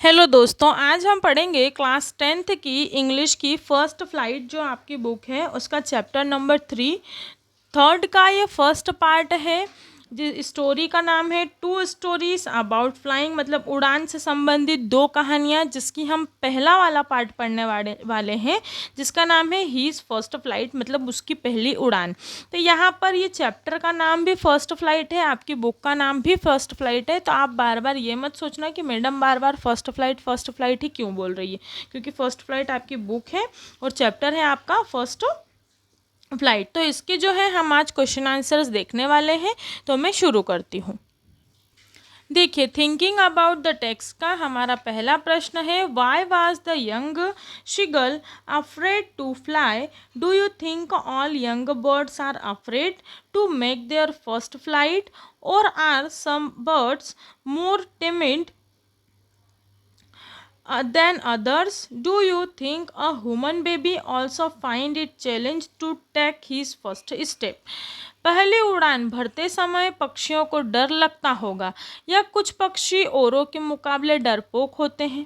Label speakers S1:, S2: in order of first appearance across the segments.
S1: Hello दोस्तों, आज हम पढ़ेंगे क्लास 10th की इंग्लिश की फर्स्ट फ्लाइट जो आपकी बुक है उसका चैप्टर नंबर 3 थर्ड का ये फर्स्ट पार्ट है। जिस स्टोरी का नाम है टू स्टोरीज अबाउट फ्लाइंग, मतलब उड़ान से संबंधित दो कहानियाँ, जिसकी हम पहला वाला पार्ट पढ़ने वाले हैं जिसका नाम है हीज फर्स्ट फ्लाइट, मतलब उसकी पहली उड़ान। तो यहाँ पर ये चैप्टर का नाम भी फर्स्ट फ्लाइट है, आपकी बुक का नाम भी फर्स्ट फ्लाइट है। तो आप बार बार ये मत सोचना कि मैडम बार बार फर्स्ट फ्लाइट ही क्यों बोल रही है, क्योंकि फर्स्ट फ्लाइट आपकी बुक है और चैप्टर है आपका फर्स्ट फ्लाइट। तो इसके जो है हम आज क्वेश्चन आंसर्स देखने वाले हैं, तो मैं शुरू करती हूँ। देखिए, थिंकिंग अबाउट द टेक्स्ट का हमारा पहला प्रश्न है, why was the young seagull afraid to fly? Do you think all young birds are afraid to make their first flight, or are some birds more timid than others? Do you think a human baby also find it challenge to take his first step? पहली उड़ान भरते समय पक्षियों को डर लगता होगा, या कुछ पक्षी औरों के मुकाबले डरपोक होते हैं?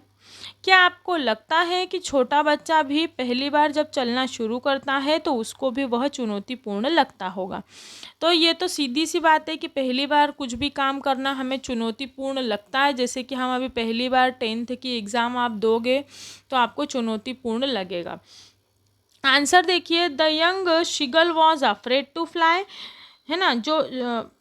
S1: क्या आपको लगता है कि छोटा बच्चा भी पहली बार जब चलना शुरू करता है तो उसको भी वह चुनौतीपूर्ण लगता होगा? तो ये तो सीधी सी बात है कि पहली बार कुछ भी काम करना हमें चुनौतीपूर्ण लगता है। जैसे कि हम अभी पहली बार 10th की एग्ज़ाम आप दोगे तो आपको चुनौतीपूर्ण लगेगा। आंसर देखिए, the young seagull was afraid to fly, है ना। जो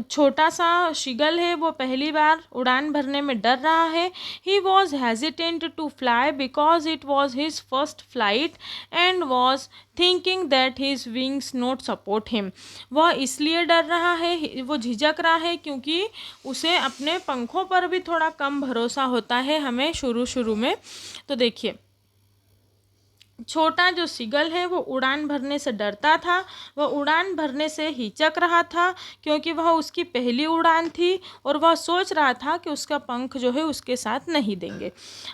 S1: छोटा सा शिगल है वो पहली बार उड़ान भरने में डर रहा है। He was hesitant to fly because it was his first flight and was thinking that his wings not support him. वह इसलिए डर रहा है, वो झिझक रहा है क्योंकि उसे अपने पंखों पर भी थोड़ा कम भरोसा होता है हमें शुरू शुरू में। तो देखिए, छोटा जो शिगल है वो उड़ान भरने से डरता था, वह उड़ान भरने से हिचक रहा था क्योंकि वह उसकी पहली उड़ान थी और वह सोच रहा था कि उसका पंख जो है उसके साथ नहीं देंगे।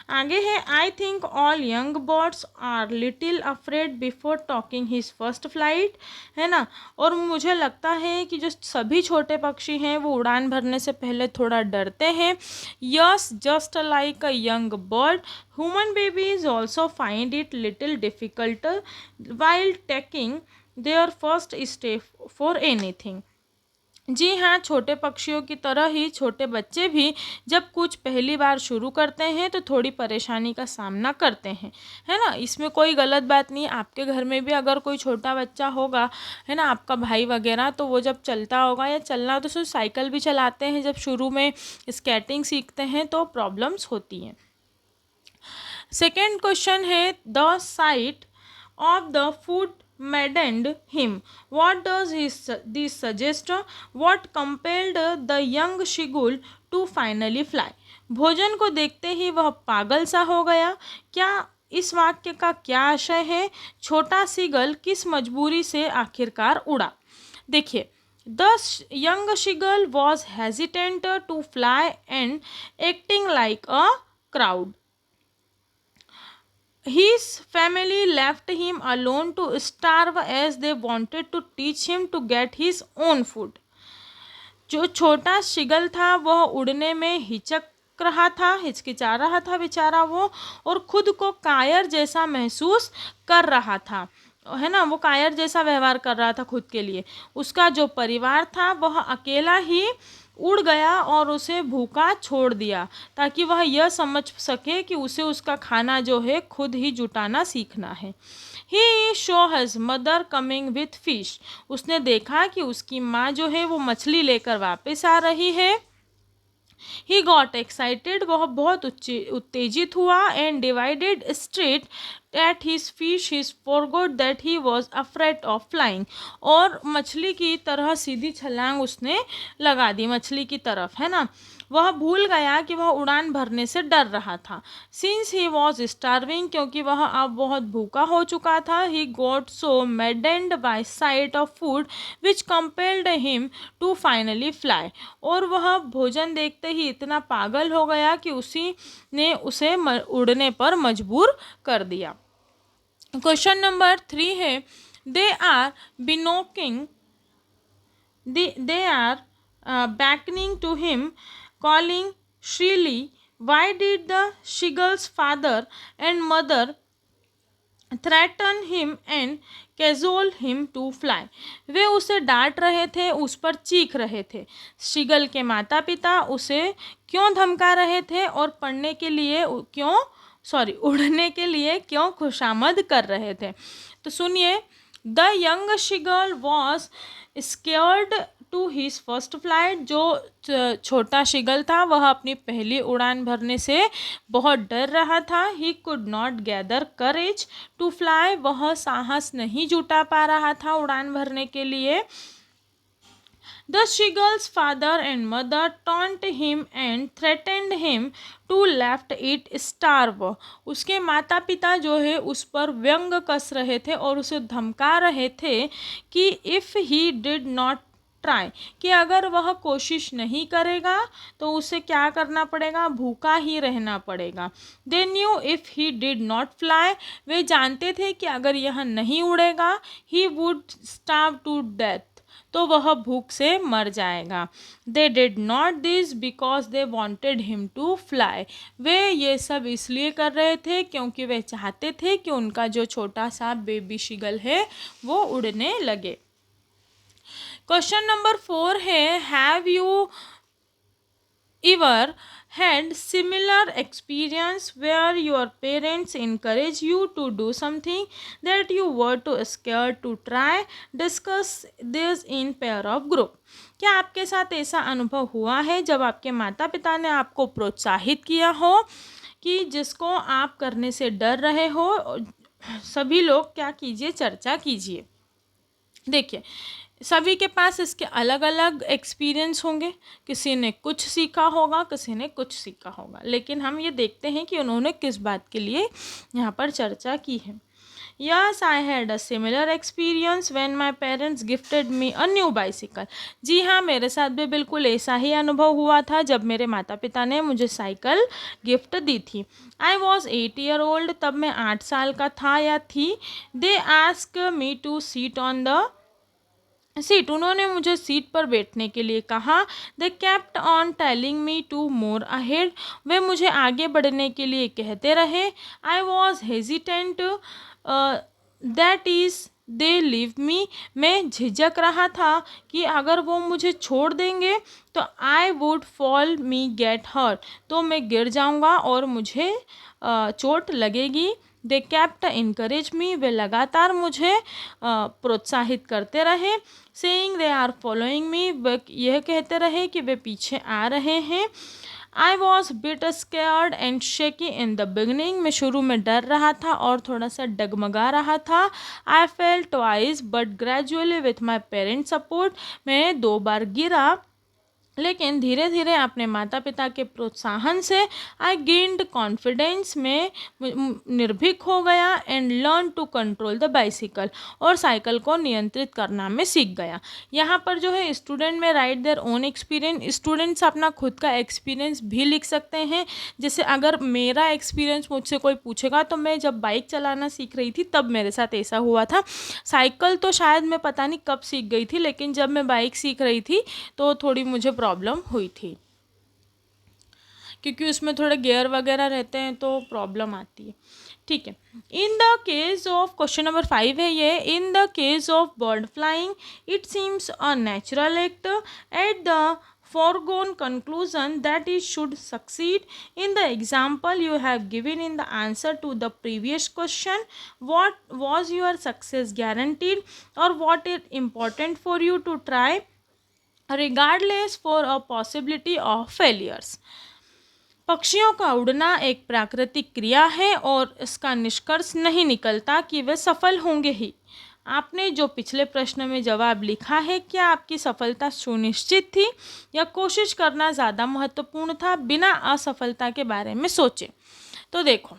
S1: आगे है, I think all young birds are little afraid before talking his first flight, है ना। और मुझे लगता है कि जो सभी छोटे पक्षी हैं वो उड़ान भरने से पहले थोड़ा डरते हैं। Yes, just like a young bird, human babies also find it little difficult while taking their first step for anything. जी हाँ, छोटे पक्षियों की तरह ही छोटे बच्चे भी जब कुछ पहली बार शुरू करते हैं तो थोड़ी परेशानी का सामना करते हैं, है ना। इसमें कोई गलत बात नहीं। आपके घर में भी अगर कोई छोटा बच्चा होगा, है ना, आपका भाई वगैरह, तो वो जब चलता होगा या चलना तो सिर्फ साइकिल भी चलाते हैं, जब शुरू में स्केटिंग सीखते हैं तो प्रॉब्लम्स होती हैं। सेकेंड क्वेश्चन है, the sight of the food maddened him. What does this suggest? What compelled the young shigul to finally fly? भोजन को देखते ही वह पागल सा हो गया। क्या इस वाक्य का क्या आशय है? छोटा सीगल किस मजबूरी से आखिरकार उड़ा? देखिए, the young seagull was hesitant to fly and acting like a coward. His family left him alone to starve as they wanted to teach him to get his own food. जो छोटा शिगल था वह उड़ने में हिचकिचा रहा था बेचारा वो, और खुद को कायर जैसा महसूस कर रहा था, है ना। वो कायर जैसा व्यवहार कर रहा था खुद के लिए। उसका जो परिवार था वह अकेला ही उड़ गया और उसे भूखा छोड़ दिया ताकि वह यह समझ सके कि उसे उसका खाना जो है खुद ही जुटाना सीखना है। ही शो हज मदर कमिंग विथ फिश, उसने देखा कि उसकी माँ जो है वो मछली लेकर वापस आ रही है। ही गॉट एक्साइटेड, वह बहुत उत्तेजित हुआ, and divided straight at his fish his forgot that he was afraid of flying, और मछली की तरह सीधी छलांग उसने लगा दी मछली की तरफ, है ना। वह भूल गया कि वह उड़ान भरने से डर रहा था। सिंस ही वॉज स्टार्विंग, क्योंकि वह अब बहुत भूखा हो चुका था। He got so maddened by sight of food which compelled him to finally fly, और वह भोजन देखते ही इतना पागल हो गया कि उसी ने उसे उड़ने पर मजबूर कर दिया। क्वेश्चन नंबर 3 है, they are beckoning they are beckoning to him, calling shrilly, Why did the seagull's father and mother threaten him and cajole him to fly? वे उसे डांट रहे थे, उस पर चीख रहे थे। शिगल के माता पिता उसे क्यों धमका रहे थे और उड़ने के लिए क्यों खुशामद कर रहे थे? तो सुनिए, the young seagull was scared to his first flight. जो छोटा शिगल था वह अपनी पहली उड़ान भरने से बहुत डर रहा था। He could not gather courage to fly. वह साहस नहीं जुटा पा रहा था उड़ान भरने के लिए। The seagull's father and mother taunted him and threatened him to left it starve. उसके माता पिता जो है उस पर व्यंग कस रहे थे और उसे धमका रहे थे कि if he did not try, कि अगर वह कोशिश नहीं करेगा तो उसे क्या करना पड़ेगा, भूखा ही रहना पड़ेगा। They knew if he did not fly, वे जानते थे कि अगर यह नहीं उड़ेगा he would starve to death, तो वह भूख से मर जाएगा। They did not this because they wanted him to fly. वे ये सब इसलिए कर रहे थे क्योंकि वे चाहते थे कि उनका जो छोटा सा बेबी शिगल है वो उड़ने लगे। क्वेश्चन नंबर 4 है, have you ever had similar experience where your parents encourage you to do something that you were too scared to try? Discuss this in pair of group. क्या आपके साथ ऐसा अनुभव हुआ है जब आपके माता पिता ने आपको प्रोत्साहित किया हो कि जिसको आप करने से डर रहे हो? सभी लोग क्या कीजिए, चर्चा कीजिए। देखिए, सभी के पास इसके अलग अलग एक्सपीरियंस होंगे। किसी ने कुछ सीखा होगा, किसी ने कुछ सीखा होगा, लेकिन हम ये देखते हैं कि उन्होंने किस बात के लिए यहाँ पर चर्चा की है। Yes, I had a similar experience when my parents gifted me a new bicycle. जी हाँ, मेरे साथ भी बिल्कुल ऐसा ही अनुभव हुआ था जब मेरे माता पिता ने मुझे साइकिल गिफ्ट दी थी। I was 8 year old, तब मैं 8 साल का था या थी। They asked me to sit on the seat, उन्होंने मुझे सीट पर बैठने के लिए कहा। They kept on telling me to more ahead, वे मुझे आगे बढ़ने के लिए कहते रहे। I was hesitant that is they leave me, मैं झिझक रहा था कि अगर वो मुझे छोड़ देंगे तो I would fall me get hurt, तो मैं गिर जाऊंगा और मुझे चोट लगेगी। दे केप्ट इनकरेज मी, वे लगातार मुझे प्रोत्साहित करते रहे। Saying they are following me, वे यह कहते रहे कि वे पीछे आ रहे हैं। I was bit scared and shaky in the beginning, मैं शुरू में डर रहा था और थोड़ा सा डगमगा रहा था। I fell twice but gradually with my parents support, मैं 2 बार गिरा लेकिन धीरे धीरे अपने माता पिता के प्रोत्साहन से आई गेन्ड कॉन्फिडेंस में निर्भीक हो गया and learn to control the bicycle, और साइकिल को नियंत्रित करना मैं सीख गया। यहाँ पर जो है स्टूडेंट में right their own experience, students अपना खुद का एक्सपीरियंस भी लिख सकते हैं। जैसे अगर मेरा एक्सपीरियंस मुझसे कोई पूछेगा तो मैं जब बाइक चलाना सीख रही थी तब मेरे साथ ऐसा हुआ था। साइकिल तो शायद मैं पता नहीं कब सीख गई थी, लेकिन जब मैं बाइक सीख रही थी तो थोड़ी मुझे प्रॉब्लम हुई थी, क्योंकि उसमें थोड़े गियर वगैरह रहते हैं तो प्रॉब्लम आती है। ठीक है, in the case of question number 5 है ये, in the case of bird flying it seems a natural act at the foregone conclusion that it should succeed. In the example you have given in the answer to the previous question, what was your success guaranteed or what is important for you to try regardless for a possibility of failures? पक्षियों का उड़ना एक प्राकृतिक क्रिया है और इसका निष्कर्ष नहीं निकलता कि वे सफल होंगे ही। आपने जो पिछले प्रश्न में जवाब लिखा है, क्या आपकी सफलता सुनिश्चित थी या कोशिश करना ज़्यादा महत्वपूर्ण था? बिना असफलता के बारे में सोचें। तो देखो,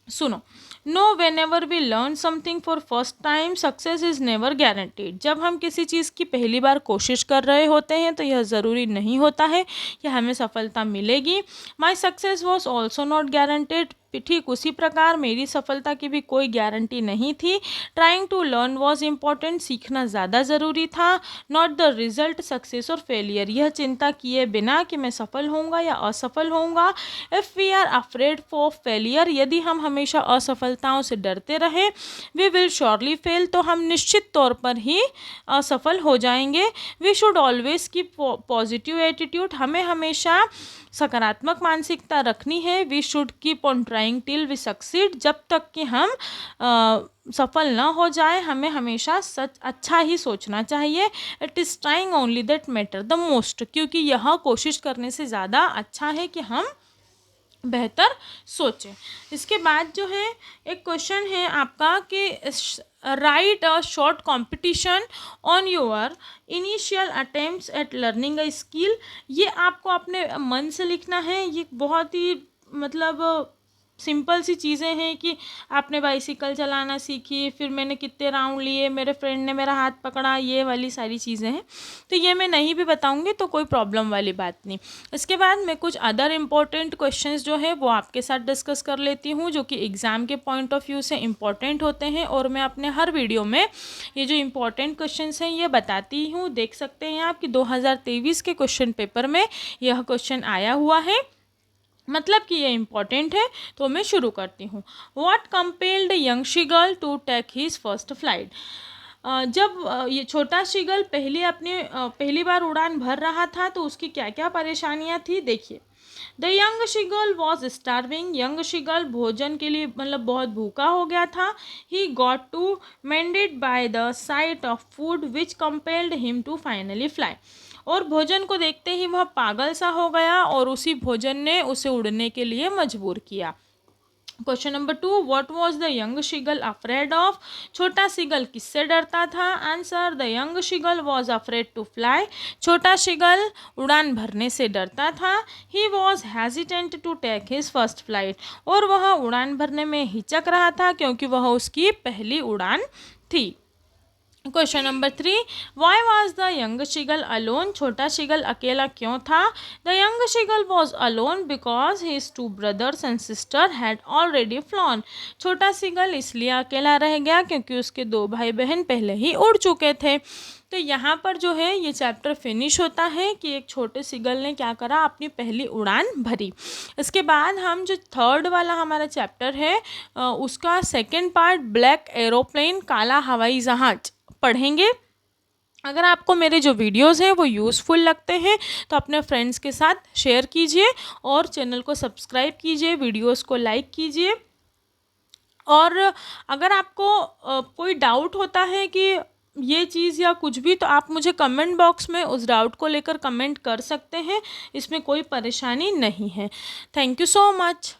S1: सुनो, no whenever we learn something for first time success is never guaranteed. जब हम किसी चीज़ की पहली बार कोशिश कर रहे होते हैं तो यह ज़रूरी नहीं होता है कि हमें सफलता मिलेगी। My success was also not guaranteed, ठीक उसी प्रकार मेरी सफलता की भी कोई गारंटी नहीं थी। Trying to learn was important, सीखना ज़्यादा ज़रूरी था। नॉट द रिजल्ट, सक्सेस और फेलियर, यह चिंता किए बिना कि मैं सफल होऊंगा या असफल होऊंगा। If we are afraid for failure, यदि हम हमेशा असफलताओं से डरते रहे, वी विल श्योरली फेल, तो हम निश्चित तौर पर ही असफल हो जाएंगे। We should always keep positive attitude, हमें हमेशा सकारात्मक मानसिकता रखनी है। We should keep on trying till we succeed, जब तक कि हम सफल ना हो जाए हमें हमेशा सच अच्छा ही सोचना चाहिए। It is trying only that matter the most, क्योंकि यह कोशिश करने से ज़्यादा अच्छा है कि हम बेहतर सोचें। इसके बाद जो है एक क्वेश्चन है आपका कि right a short competition on your initial attempts eight learning a skill. ये आपको अपने मन से लिखना है। ये बहुत ही मतलब सिंपल सी चीज़ें हैं कि आपने बाइसिकल चलाना सीखी, फिर मैंने कितने राउंड लिए, मेरे फ्रेंड ने मेरा हाथ पकड़ा, ये वाली सारी चीज़ें हैं। तो ये मैं नहीं भी बताऊंगी तो कोई प्रॉब्लम वाली बात नहीं। इसके बाद मैं कुछ अदर इम्पोर्टेंट क्वेश्चंस जो है वो आपके साथ डिस्कस कर लेती हूँ, जो कि एग्ज़ाम के पॉइंट ऑफ व्यू से इम्पॉर्टेंट होते हैं, और मैं अपने हर वीडियो में ये जो इम्पोर्टेंट क्वेश्चंस हैं ये बताती हूँ। देख सकते हैं आप कि 2023 के क्वेश्चन पेपर में यह क्वेश्चन आया हुआ है, मतलब कि ये इम्पॉर्टेंट है। तो मैं शुरू करती हूँ। What compelled young seagull to take his first flight. जब ये छोटा शीगल पहली बार उड़ान भर रहा था तो उसकी क्या क्या परेशानियाँ थी, देखिए। The young seagull was starving, young seagull भोजन के लिए मतलब बहुत भूखा हो गया था। He got too maddened by the sight of food which compelled him to finally fly, और भोजन को देखते ही वह पागल सा हो गया और उसी भोजन ने उसे उड़ने के लिए मजबूर किया। Question number 2, what was the young seagull afraid of. छोटा शीगल किससे डरता था। Answer, the young seagull was afraid to fly, छोटा शीगल उड़ान भरने से डरता था। He was hesitant to take his first flight, और वह उड़ान भरने में हिचक रहा था क्योंकि वह उसकी पहली उड़ान थी। Question number 3, why was the young Seagull alone, छोटा शीगल अकेला क्यों था। The young seagull was alone because his two brothers and sister had already flown, छोटा शीगल इसलिए अकेला रह गया क्योंकि उसके 2 भाई बहन पहले ही उड़ चुके थे। तो यहाँ पर जो है ये चैप्टर फिनिश होता है कि एक छोटे शीगल ने क्या करा, अपनी पहली उड़ान भरी। इसके बाद हम जो थर्ड वाला हमारा चैप्टर है उसका सेकेंड पार्ट ब्लैक एरोप्लेन, काला हवाई जहाज पढ़ेंगे। अगर आपको मेरे जो वीडियोस हैं वो यूज़फुल लगते हैं तो अपने फ्रेंड्स के साथ शेयर कीजिए और चैनल को सब्सक्राइब कीजिए, वीडियोस को लाइक कीजिए। और अगर आपको कोई डाउट होता है कि ये चीज़ या कुछ भी, तो आप मुझे कमेंट बॉक्स में उस डाउट को लेकर कमेंट कर सकते हैं, इसमें कोई परेशानी नहीं है। Thank you so much.